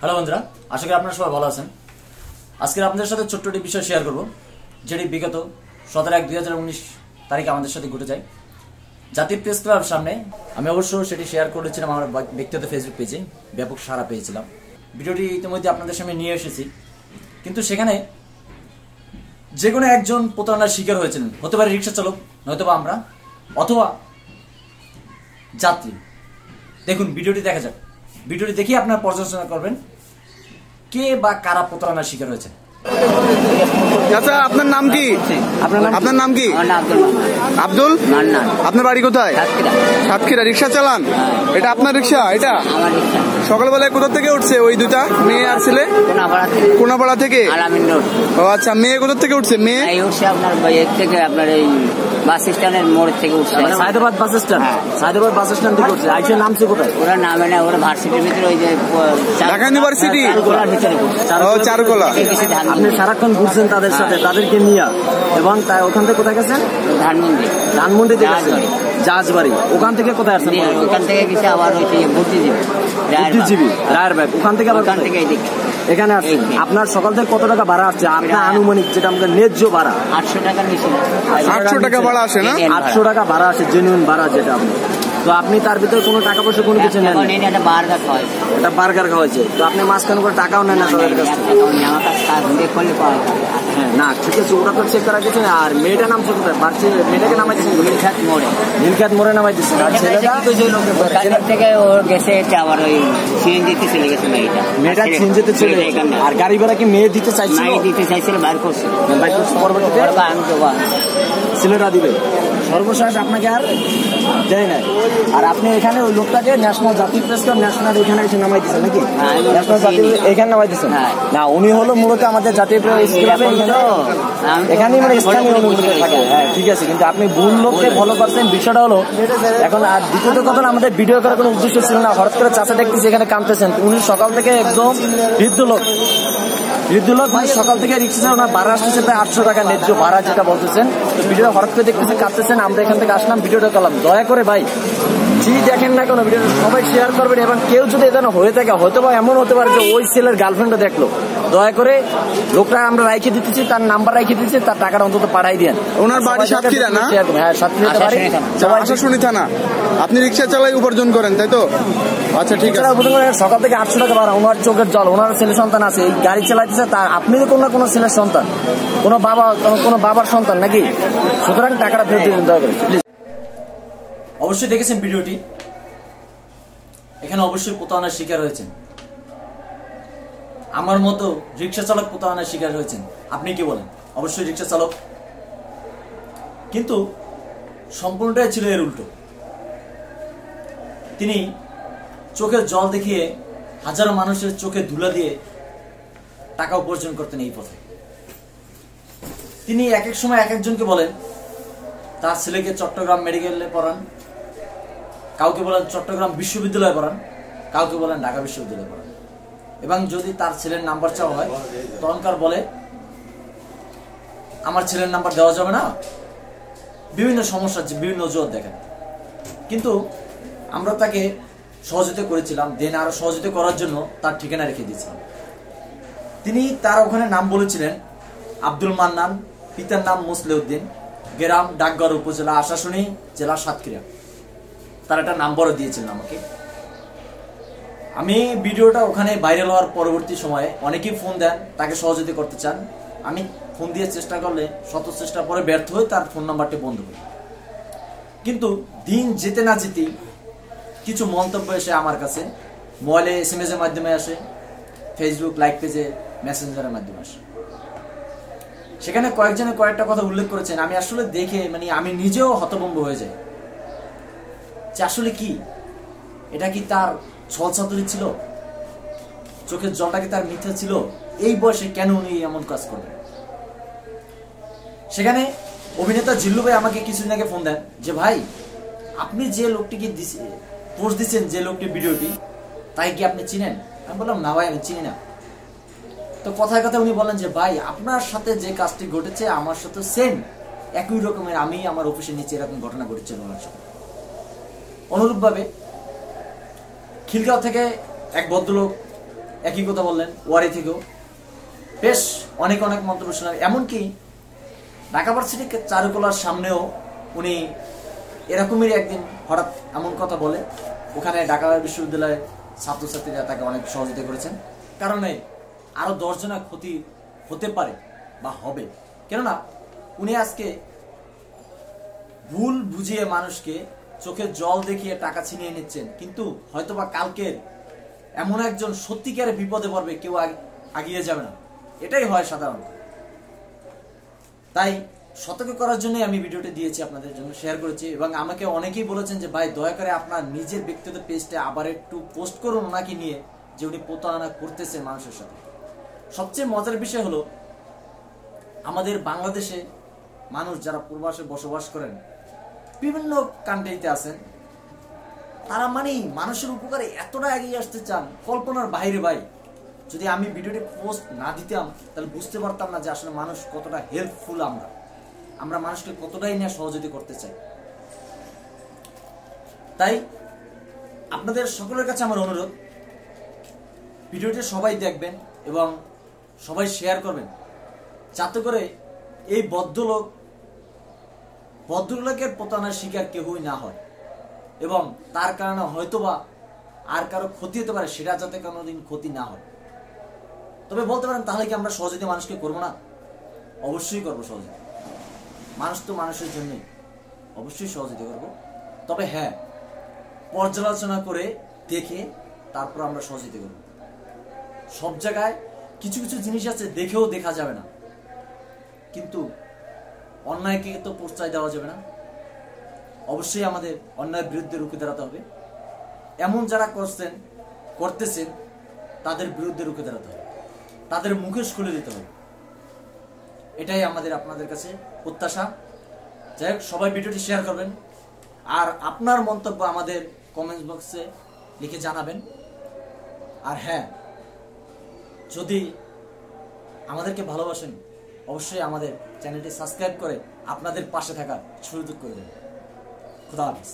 Hello বন্ধুরা, আশা করি আপনারা সবাই ভালো আছেন। আজকে আপনাদের সাথে ছোট্ট একটি বিষয় শেয়ার করব, যেটি বিগত 17/1/2019 তারিখে আমাদের সাথে ঘটে যায়। জাতীয় প্রেস ক্লাবের সামনে আমি অবশ্য সেটি শেয়ার করেছিলাম আমার ব্যক্তিগত ফেসবুক পেজে, ব্যাপক সাড়া পেয়েছিলাম। ভিডিওটি ইতিমধ্যে আপনাদের সামনে নিয়ে এসেছি, কিন্তু সেখানে যে কোনো একজন প্রতারণার শিকার হয়েছিলেন। হতে পারে রিক্সা চালক, নয়তোবা আমরা, অথবা যাত্রী। দেখুন, ভিডিওটি দেখা যাক। ভিডিওটি দেখে আপনারা পর্যালোচনা করবেন কে বা কারা প্রতারণার শিকার হয়েছে। আচ্ছা, আপনার নাম কি? আপনার নাম কি? আব্দুল। আপনার বাড়ি কোথায়? সাতক্ষীরা। রিক্সা চালান? এটা আপনার রিক্সা? এটা সকালবেলায় কোথা থেকে উঠছে ওই দুটা মেয়ে আর ছেলে? কোনাপাড়া থেকে। ও আচ্ছা, মেয়ে কোথা থেকে উঠছে? মেয়ে আপনার এই বাস স্ট্যান্ডের মোড় থেকে উঠছে। Saidabad bus stand. Saidabad bus stand থেকে উঠছে। আইসে নামছে কোথায়? ওরা নামে না, ওরা ভার্সিটির ভিতরে ওই যে ঢাকা ইউনিভার্সিটি চারুকলা। আপনি সারাক্ষণ ঘুরছেন তাদের সাথে, তাদেরকে নিয়ে, এবং ওখান থেকে কোথায় গেছেন? ধানমন্ডি থেকে জাহাজবাড়ি। ওখান থেকে কোথায় আসছেন? ওখান থেকে গেছে আবার ওই বুদ্ধিজীবী রায়েরবাগ। ওখান থেকে আবার এখানে আসছেন। আপনার সকাল থেকে কত টাকা ভাড়া আসছে? আপনার আনুমানিক, যেটা আমাদের ন্যায্য ভাড়া 800 টাকার নিচে। 800 টাকা ভাড়া আসে না? 800 টাকা ভাড়া আসে, জেনুইন ভাড়া যেটা। আপনি তো আপনি তার ভিতরে কোনো টাকা পয়সা কোনো কিছু নেন? এটা বার্গার খাওয়াইছে। এটা বার্গার খাওয়াইছে। তো আপনি মাঝখানে করে টাকাও নেন না তাদের কাছ থেকে? হ্যাঁ, না ঠিক আছে, ওটা তো চেক করা গেছে। আর মেয়েটা নাম ছোট, মেয়েটাকে নামাই দিচ্ছেন নীলখাত মোড়ে নামাই দিচ্ছেন। আর ছেলেটা থেকে ও গেছে আবার ওই সিএনজিতে চলে গেছে। মেয়েটা সিএনজিতে চলে গেছে। আর গাড়ি ভাড়া কি মেয়ে দিতে চাইছিল? বাইর করছে। পরবর্তীতে আমি দেবো, ছেলেটা দিবে। সর্বশেষ আপনাকে আর দেয় নাই। আর আপনি এখানে ওই লোকটাকে ন্যাশনাল জাতীয় প্রেস ক্লাব ন্যাশনাল এখানে এসে নামাই দিচ্ছেন নাকি? ন্যাশনাল জাতীয় এখানে নামাই দিচ্ছেন না? উনি হলো মূলত আমাদের জাতীয় প্রেস ক্লাবে এখানেই মানে স্থানীয় অনুমতি থাকে। হ্যাঁ ঠিক আছে, কিন্তু আপনি ভুল লোককে ফলো করছেন। বিষয়টা হলো এখন, আর দ্বিতীয়ত কথা, আমাদের ভিডিও করার কোনো উদ্দেশ্য ছিল না। হঠাৎ করে চাচা দেখতেছি এখানে কাঁদতেছেন। উনি সকাল থেকে একদম বৃদ্ধ লোক মানে সকাল থেকে রিক্সা ওনার ভাড়া আসতেছে প্রায় 800 টাকা ন্যায্য ভাড়া যেটা বলতেছেন। ভিডিও হঠাৎ করে দেখতেছি কাঁদতেছেন। আমরা এখান থেকে আসলাম, ভিডিওটা করলাম। দয়া করে ভাই, জি দেখেন না কোনো ভিডিও, সবাই শেয়ার করবেন। এবং কেউ যদি এটা হয়ে থাকে, হয়তো বা এমন হতে পারে যে ওই ছেলের গার্লফ্রেন্ডও দেখলো, দয়া করে লোকটা আমরা রাইখে দিতেছি, তার নাম্বার রাইখে দিচ্ছি, তার টাকাটা অন্তত পাঠাই দেন। ওনার বাড়ি সাতক্ষীরা না? হ্যাঁ, সাতক্ষীরা বাড়ি, আশাশুনি থানা। আপনি রিক্সা চালাই উপার্জন করেন, তাই তো? আচ্ছা ঠিক আছে। সকাল থেকে 800 টাকা ভাড়া, ওনার চোখের জল। ওনার ছেলে সন্তান আছে, এই গাড়ি চালাইতেছে। তার আপনি তো কোনো ছেলের সন্তান, কোনো বাবার সন্তান নাকি? সুতরাং টাকাটা ফেরত দিবেন দয়া করে। অবশ্যই দেখেছেন ভিডিওটি। এখানে অবশ্যই প্রতারণার শিকার হয়েছেন। আমার মতো রিক্সা চালক প্রতারণার শিকার হয়েছেন। আপনি কি বলেন? অবশ্যই রিক্সা চালক। কিন্তু সম্পূর্ণটাই ছিল এর উল্টো। তিনি চোখের জল দেখিয়ে হাজারো মানুষের চোখে ধুলা দিয়ে টাকা উপার্জন করতেন এই পথে। তিনি এক এক সময় এক একজনকে বলেন তার ছেলেকে চট্টগ্রাম মেডিকেলে পড়ান, কাউকে বলেন চট্টগ্রাম বিশ্ববিদ্যালয়ে পড়ান, কাউকে বলেন ঢাকা বিশ্ববিদ্যালয়ে পড়ান। এবং যদি তার ছেলের নাম্বার চাওয়া হয়, তখনকার বলে আমার ছেলের নাম্বার দেওয়া যাবে না, বিভিন্ন সমস্যা, বিভিন্ন অজুহাত দেখেন। কিন্তু আমরা তাকে সহযোগিতা করেছিলাম, দেন আরো সহযোগিতা করার জন্য তার ঠিকানা রেখে দিয়েছিলাম। তিনি তার ওখানে নাম বলেছিলেন আব্দুল মান্নান, পিতার নাম মুসলিউদ্দিন, গ্রাম ডাকঘর, উপজেলা আশাশুনি, জেলা সাতক্ষীরা। তার একটা নাম্বারও দিয়েছিলেন আমাকে। আমি ভিডিওটা ওখানে ভাইরাল হওয়ার পরবর্তী সময়ে অনেকেই ফোন দেন, তাকে সহযোগিতা করতে চান। আমি ফোন দিয়ে চেষ্টা করলে, শত চেষ্টা পরে ব্যর্থ হয়ে তার ফোন নাম্বারটি বন্ধ করি। কিন্তু দিন যেতে না যেতেই কিছু মন্তব্য এসে আমার কাছে মোবাইলে SMS এর মাধ্যমে আসে, ফেসবুক লাইক পেজে, মেসেঞ্জারের মাধ্যমে আসে। সেখানে কয়েকজনে কয়েকটা কথা উল্লেখ করেছেন। আমি আসলে দেখে আমি নিজেও হতভম্ব হয়ে যাই যে আসলে কি এটা কি তার ছলচাতুরি ছিল? চোখের জলটা কি তার মিথ্যা ছিল? এই বয়সে কেন উনি এমন কাজ করবেন? সেখানে অভিনেতা জিল্লু ভাই আমাকে কিছুদিন আগে ফোন দেন যে ভাই, আপনি যে লোকটিকে পোস্ট দিচ্ছেন, যে লোকটি ভিডিওটি, তাই কি আপনি চিনেন? আমি বললাম না ভাই, আমি চিনি না। তো কথায় কথা উনি বলেন যে ভাই, আপনার সাথে যে কাজটি ঘটেছে আমার সাথে সেম একই রকমের, আমি আমার অফিসের নিচে এরকম ঘটনা ঘটেছিল ওনার সাথে। অনুরূপভাবে খিলগাঁও থেকে এক ভদ্রলোক একই কথা বললেন, ওয়ারি থেকেও বেশ অনেক অনেক মন্তব্য শুনলাম। এমনকি ঢাকা ভার্সিটি চারুকলার সামনেও উনি এরকমই একদিন হঠাৎ এমন কথা বলে, ওখানে ঢাকা বিশ্ববিদ্যালয়ের ছাত্রছাত্রীরা তাকে অনেক সহযোগিতা করেছেন, কারণে আরো 10 জনের ক্ষতি হতে পারে বা হবে। কেননা উনি আজকে ভুল বুঝিয়ে মানুষকে চোখে জল দেখিয়ে টাকা ছিনিয়ে নিচ্ছেন, কিন্তু হয়তোবা কালকের এমন একজন সত্যিকারে বিপদে পড়বে, কেউ আগিয়ে যাবে না, এটাই হয় সাধারণত। তাই সতর্ক করার জন্য আমি ভিডিওটি দিয়েছি, আপনাদের জন্য শেয়ার করেছি। এবং আমাকে অনেকেই বলেছেন যে ভাই দয়া করে আপনার নিজের ব্যক্তিগত পেজটা আবার একটু পোস্ট করুন ওনাকে নিয়ে, যে উনি প্রতারণা করতেছে মানুষের সাথে। সবচেয়ে মজার বিষয় হলো আমাদের বাংলাদেশে মানুষ যারা প্রবাসে বসবাস করেন, বিভিন্ন কান্ট্রিতে আছেন, তারা মানেই মানুষের উপকারে এতটা এগিয়ে আসতে চান কল্পনার বাইরে। ভাই যদি আমি ভিডিওটি পোস্ট না দিতাম তাহলে বুঝতে পারতাম না যে আসলে মানুষ কতটা হেল্পফুল, আমরা মানুষকে কতটাই না সহযোগিতা করতে চাই। তাই আপনাদের সকলের কাছে আমার অনুরোধ, ভিডিওটি সবাই দেখবেন এবং সবাই শেয়ার করবেন, যাতে করে এই ভদ্রলোকের প্রতারণার শিকার কেউই না হয় এবং তার কারণে হয়তোবা আর কারো ক্ষতি হতে পারে, সেটা যাতে কোনোদিন ক্ষতি না হয়। তবে বলতে পারেন তাহলে কি আমরা সহযোগিতা মানুষকে করবো না? অবশ্যই করবো সহযোগিতা, মানুষ তো মানুষের জন্যই, অবশ্যই সহযোগিতা করবো। তবে হ্যাঁ, পর্যালোচনা করে দেখে তারপর আমরা সহযোগিতা করবো। সব জায়গায় কিছু কিছু জিনিস আছে দেখেও দেখা যাবে না, কিন্তু অন্যায়কে তো প্রশ্রয় দেওয়া যাবে না। অবশ্যই আমাদের অন্যায়ের বিরুদ্ধে রুখে দাঁড়াতে হবে। এমন যারা করতেছেন তাদের বিরুদ্ধে রুখে দাঁড়াতে হবে, তাদের মুখোশ খুলে দিতে হবে। এটাই আমাদের আপনাদের কাছে প্রত্যাশা। যাই হোক, সবাই ভিডিওটি শেয়ার করবেন আর আপনার মন্তব্য আমাদের কমেন্ট বক্সে লিখে জানাবেন। আর হ্যাঁ, যদি আমাদেরকে ভালোবাসেন অবশ্যই আমাদের চ্যানেলটি সাবস্ক্রাইব করে আপনাদের পাশে থাকার সুযোগ করে দেবেন। খুদা হাফেজ।